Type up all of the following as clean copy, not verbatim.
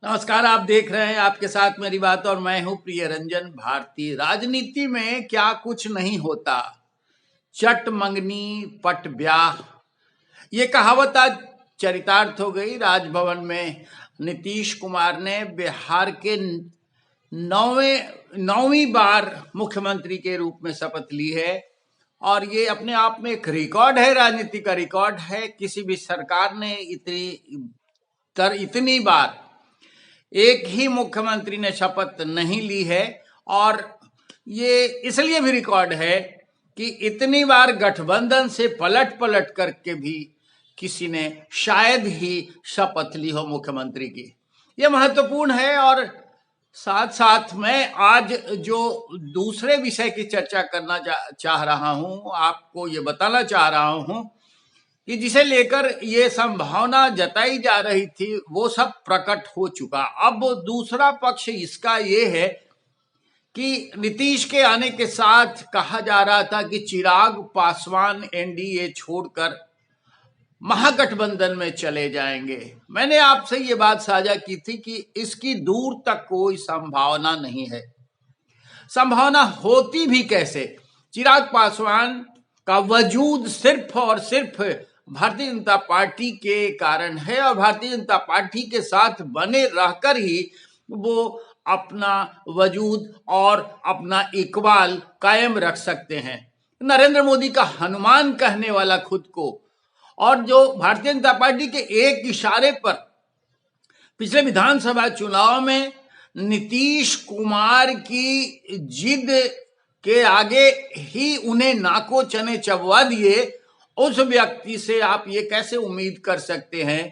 नमस्कार, आप देख रहे हैं आपके साथ मेरी बात और मैं हूं प्रिय रंजन भारती। राजनीति में क्या कुछ नहीं होता, चट मंगनी पट ब्याह, ये कहावत आज चरितार्थ हो गई। राजभवन में नीतीश कुमार ने बिहार के नौवीं बार मुख्यमंत्री के रूप में शपथ ली है और ये अपने आप में एक रिकॉर्ड है, राजनीति का रिकॉर्ड है। किसी भी सरकार ने इतनी बार एक ही मुख्यमंत्री ने शपथ नहीं ली है। और ये इसलिए भी रिकॉर्ड है कि इतनी बार गठबंधन से पलट पलट करके भी किसी ने शायद ही शपथ ली हो मुख्यमंत्री की। यह महत्वपूर्ण है। और साथ साथ मैं आज जो दूसरे विषय की चर्चा करना चाह रहा हूं, आपको ये बताना चाह रहा हूं कि जिसे लेकर ये संभावना जताई जा रही थी वो सब प्रकट हो चुका। अब दूसरा पक्ष इसका ये है कि नीतीश के आने के साथ कहा जा रहा था कि चिराग पासवान एनडीए छोड़कर महागठबंधन में चले जाएंगे। मैंने आपसे ये बात साझा की थी कि इसकी दूर तक कोई संभावना नहीं है। संभावना होती भी कैसे? चिराग पासवान का वजूद सिर्फ और सिर्फ भारतीय जनता पार्टी के कारण है और भारतीय जनता पार्टी के साथ बने रहकर ही वो अपना वजूद और अपना इकबाल कायम रख सकते हैं। नरेंद्र मोदी का हनुमान कहने वाला खुद को, और जो भारतीय जनता पार्टी के एक इशारे पर पिछले विधानसभा चुनाव में नीतीश कुमार की जिद के आगे ही उन्हें नाको चने चबवा दिए, उस व्यक्ति से आप ये कैसे उम्मीद कर सकते हैं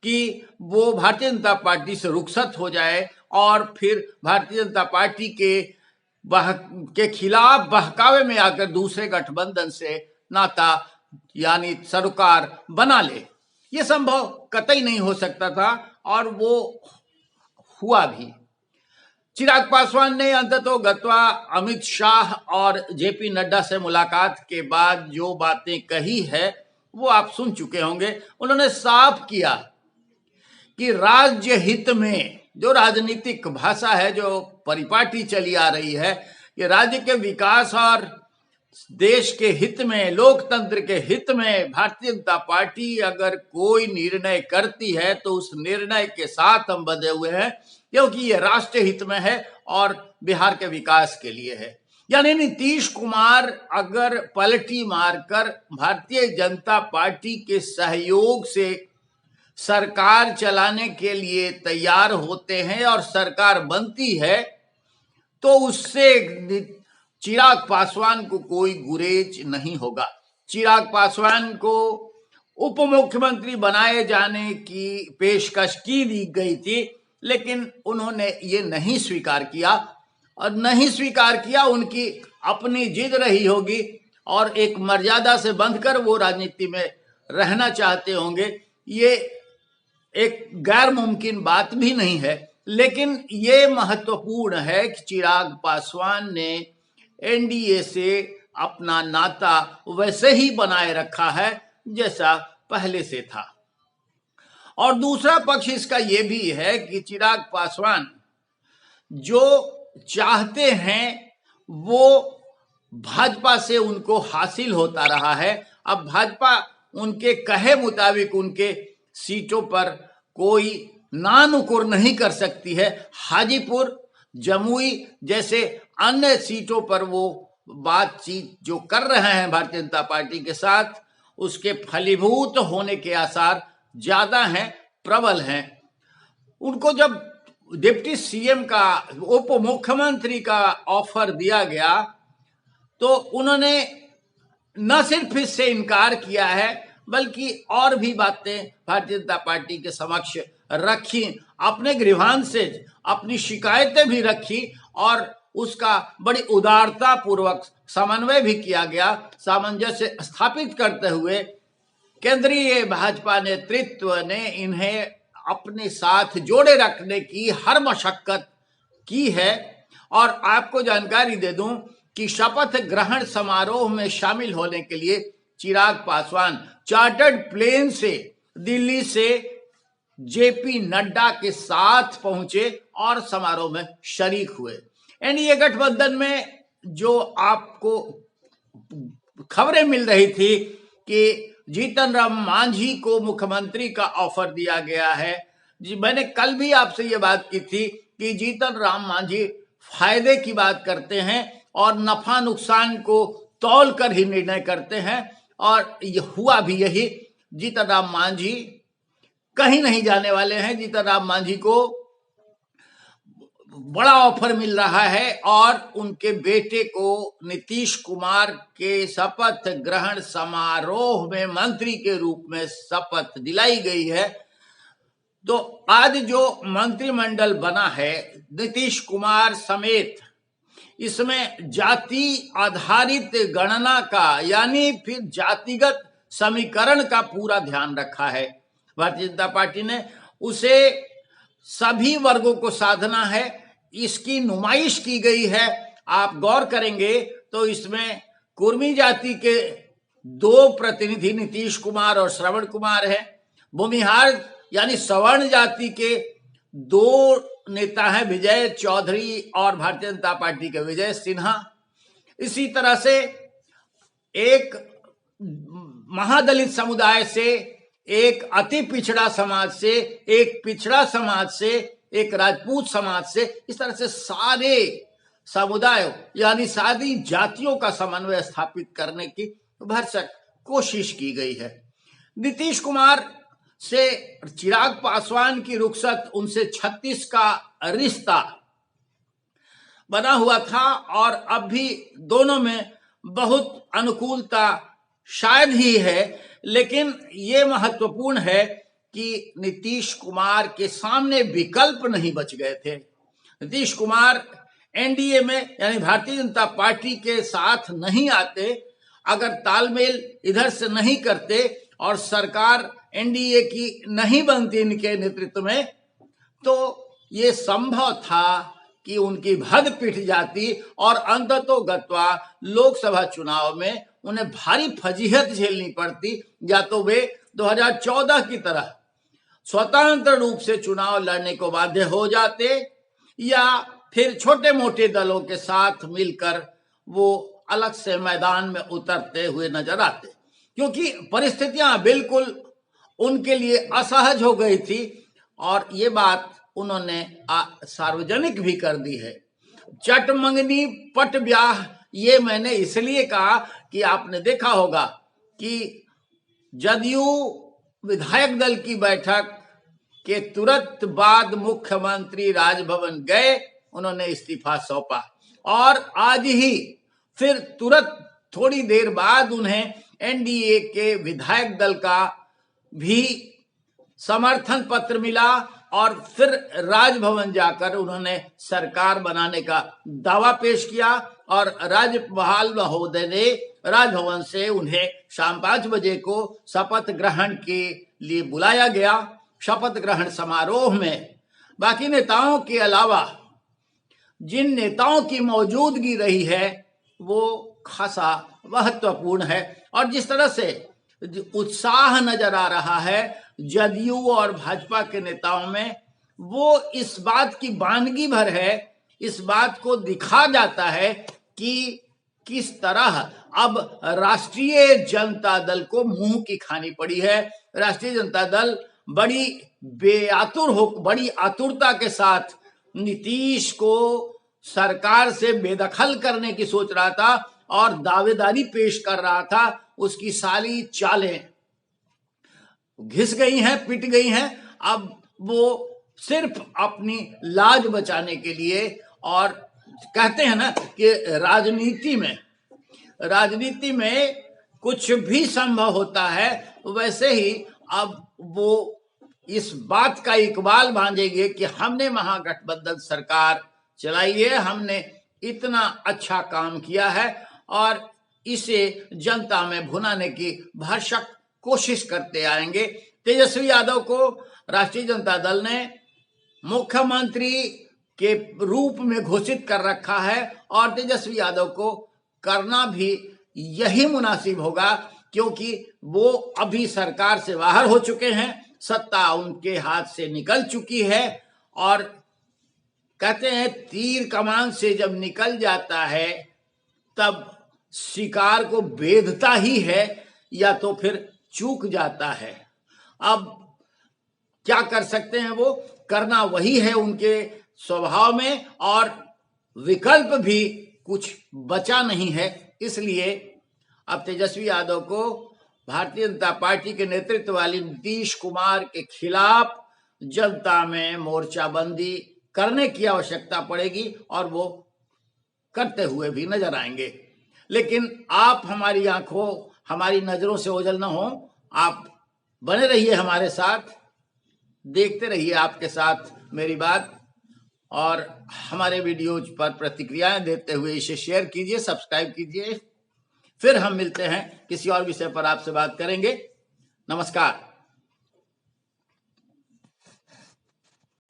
कि वो भारतीय जनता पार्टी से रुखसत हो जाए और फिर भारतीय जनता पार्टी के खिलाफ बहकावे में आकर दूसरे गठबंधन से नाता यानी सरकार बना ले? ये संभव कतई नहीं हो सकता था और वो हुआ भी। चिराग पासवान ने अंततोगत्वा अमित शाह और जेपी नड्डा से मुलाकात के बाद जो बातें कही है वो आप सुन चुके होंगे। उन्होंने साफ किया कि राज्य हित में, जो राजनीतिक भाषा है, जो परिपाटी चली आ रही है, कि राज्य के विकास और देश के हित में, लोकतंत्र के हित में भारतीय जनता पार्टी अगर कोई निर्णय करती है तो उस निर्णय के साथ हम बंधे हुए हैं, क्योंकि ये राष्ट्र हित में है और बिहार के विकास के लिए है। यानी नीतीश कुमार अगर पलटी मारकर भारतीय जनता पार्टी के सहयोग से सरकार चलाने के लिए तैयार होते हैं और सरकार बनती है तो उससे चिराग पासवान को कोई गुरेज नहीं होगा। चिराग पासवान को उप मुख्यमंत्री बनाए जाने की पेशकश की दी गई थी, लेकिन उन्होंने ये नहीं स्वीकार किया और नहीं स्वीकार किया। उनकी अपनी जिद रही होगी और एक मर्यादा से बंधकर वो राजनीति में रहना चाहते होंगे। ये एक गैर मुमकिन बात भी नहीं है, लेकिन ये महत्वपूर्ण है कि चिराग पासवान ने एनडीए से अपना नाता वैसे ही बनाए रखा है जैसा पहले से था। और दूसरा पक्ष इसका यह भी है कि चिराग पासवान जो चाहते हैं वो भाजपा से उनको हासिल होता रहा है। अब भाजपा उनके कहे मुताबिक उनके सीटों पर कोई नानुकुर नहीं कर सकती है। हाजीपुर, जमुई जैसे अन्य सीटों पर वो बातचीत जो कर रहे हैं भारतीय जनता पार्टी के साथ, उसके फलीभूत होने के आसार ज्यादा हैं, प्रबल हैं। उनको जब डिप्टी सीएम का, उप मुख्यमंत्री का ऑफर दिया गया तो उन्होंने न सिर्फ इससे इनकार किया है बल्कि और भी बातें भारतीय जनता पार्टी के समक्ष रखी, अपने ग्रीवांस से अपनी शिकायतें भी रखी और उसका बड़ी उदारता पूर्वक समन्वय भी किया गया। सामंजस्य स्थापित करते हुए केंद्रीय भाजपा नेतृत्व ने इन्हें अपने साथ जोड़े रखने की हर मशक्कत की है। और आपको जानकारी दे दूं कि शपथ ग्रहण समारोह में शामिल होने के लिए चिराग पासवान चार्टर्ड प्लेन से दिल्ली से जेपी नड्डा के साथ पहुंचे और समारोह में शरीक हुए। एनडीए गठबंधन में जो आपको खबरें मिल रही थी कि जीतन राम मांझी को मुख्यमंत्री का ऑफर दिया गया है, जी मैंने कल भी आपसे ये बात की थी कि जीतन राम मांझी फायदे की बात करते हैं और नफा नुकसान को तौल कर ही निर्णय करते हैं, और ये हुआ भी यही। जीतन राम मांझी कहीं नहीं जाने वाले हैं। जीतन राम मांझी को बड़ा ऑफर मिल रहा है और उनके बेटे को नीतीश कुमार के शपथ ग्रहण समारोह में मंत्री के रूप में शपथ दिलाई गई है। तो आज जो मंत्रिमंडल बना है नीतीश कुमार समेत, इसमें जाति आधारित गणना का यानी फिर जातिगत समीकरण का पूरा ध्यान रखा है भारतीय जनता पार्टी ने। उसे सभी वर्गों को साधना है, इसकी नुमाइश की गई है। आप गौर करेंगे तो इसमें कुर्मी जाति के 2 प्रतिनिधि नीतीश कुमार और श्रवण कुमार है। भूमिहार यानी सवर्ण जाति के 2 नेता हैं, विजय चौधरी और भारतीय जनता पार्टी के विजय सिन्हा। इसी तरह से एक महादलित समुदाय से, एक अति पिछड़ा समाज से, एक पिछड़ा समाज से, एक राजपूत समाज से, इस तरह से सारे समुदायों यानी सारी जातियों का समन्वय स्थापित करने की भरसक कोशिश की गई है। नीतीश कुमार से चिराग पासवान की रुखसत, उनसे 36 का रिश्ता बना हुआ था और अब भी दोनों में बहुत अनुकूलता शायद ही है, लेकिन ये महत्वपूर्ण है कि नीतीश कुमार के सामने विकल्प नहीं बच गए थे। नीतीश कुमार एनडीए में यानी भारतीय जनता पार्टी के साथ नहीं आते, अगर तालमेल इधर से नहीं करते और सरकार एनडीए की नहीं बनती इनके नेतृत्व में, तो ये संभव था कि उनकी भद पिट जाती और अंततोगत्वा लोकसभा चुनाव में उन्हें भारी फजीहत झेलनी पड़ती। या तो वे 2014 की तरह स्वतंत्र रूप से चुनाव लड़ने को बाध्य हो जाते, या फिर छोटे मोटे दलों के साथ मिलकर वो अलग से मैदान में उतरते हुए नजर आते, क्योंकि परिस्थितियां बिल्कुल उनके लिए असहज हो गई थी। और ये बात उन्होंने सार्वजनिक भी कर दी है। चट मंगनी पट ब्याह, ये मैंने इसलिए कहा कि आपने देखा होगा कि जदयू विधायक दल की बैठक के तुरंत बाद मुख्यमंत्री राजभवन गए, उन्होंने इस्तीफा सौंपा और आज ही फिर तुरंत थोड़ी देर बाद उन्हें एनडीए के विधायक दल का भी समर्थन पत्र मिला और फिर राजभवन जाकर उन्होंने सरकार बनाने का दावा पेश किया और राज्यपाल महोदय ने राजभवन से उन्हें शाम 5 बजे को शपथ ग्रहण के लिए बुलाया गया। शपथ ग्रहण समारोह में बाकी नेताओं के अलावा जिन नेताओं की मौजूदगी रही है वो खासा महत्वपूर्ण है और जिस तरह से उत्साह नजर आ रहा है जदयू और भाजपा के नेताओं में, वो इस बात की वानगी भर है, इस बात को दिखा जाता है कि किस तरह अब राष्ट्रीय जनता दल को मुंह की खानी पड़ी है। राष्ट्रीय जनता दल बड़ी आतुरता के साथ नीतीश को सरकार से बेदखल करने की सोच रहा था और दावेदारी पेश कर रहा था। उसकी सारी चालें घिस गई हैं, पिट गई हैं। अब वो सिर्फ अपनी लाज बचाने के लिए, और कहते हैं ना कि राजनीति में कुछ भी संभव होता है, वैसे ही अब वो इस बात का इकबाल बांधेंगे कि हमने महागठबंधन सरकार चलाई है, हमने इतना अच्छा काम किया है और इसे जनता में भुनाने की भरसक कोशिश करते आएंगे। तेजस्वी यादव को राष्ट्रीय जनता दल ने मुख्यमंत्री के रूप में घोषित कर रखा है और तेजस्वी यादव को करना भी यही मुनासिब होगा, क्योंकि वो अभी सरकार से बाहर हो चुके हैं सत्ता उनके हाथ से निकल चुकी है। और कहते हैं तीर कमान से जब निकल जाता है तब शिकार को बेधता ही है या तो फिर चूक जाता है। अब क्या कर सकते हैं, वो करना वही है उनके स्वभाव में, और विकल्प भी कुछ बचा नहीं है। इसलिए अब तेजस्वी यादव को भारतीय जनता पार्टी के नेतृत्व वाली नीतीश कुमार के खिलाफ जनता में मोर्चाबंदी करने की आवश्यकता पड़ेगी और वो करते हुए भी नजर आएंगे। लेकिन आप हमारी आंखों, हमारी नजरों से ओझल न हो, आप बने रहिए हमारे साथ, देखते रहिए आपके साथ मेरी बात, और हमारे वीडियोज पर प्रतिक्रियाएं देते हुए इसे शेयर कीजिए, सब्सक्राइब कीजिए। फिर हम मिलते हैं, किसी और विषय पर आपसे बात करेंगे। नमस्कार।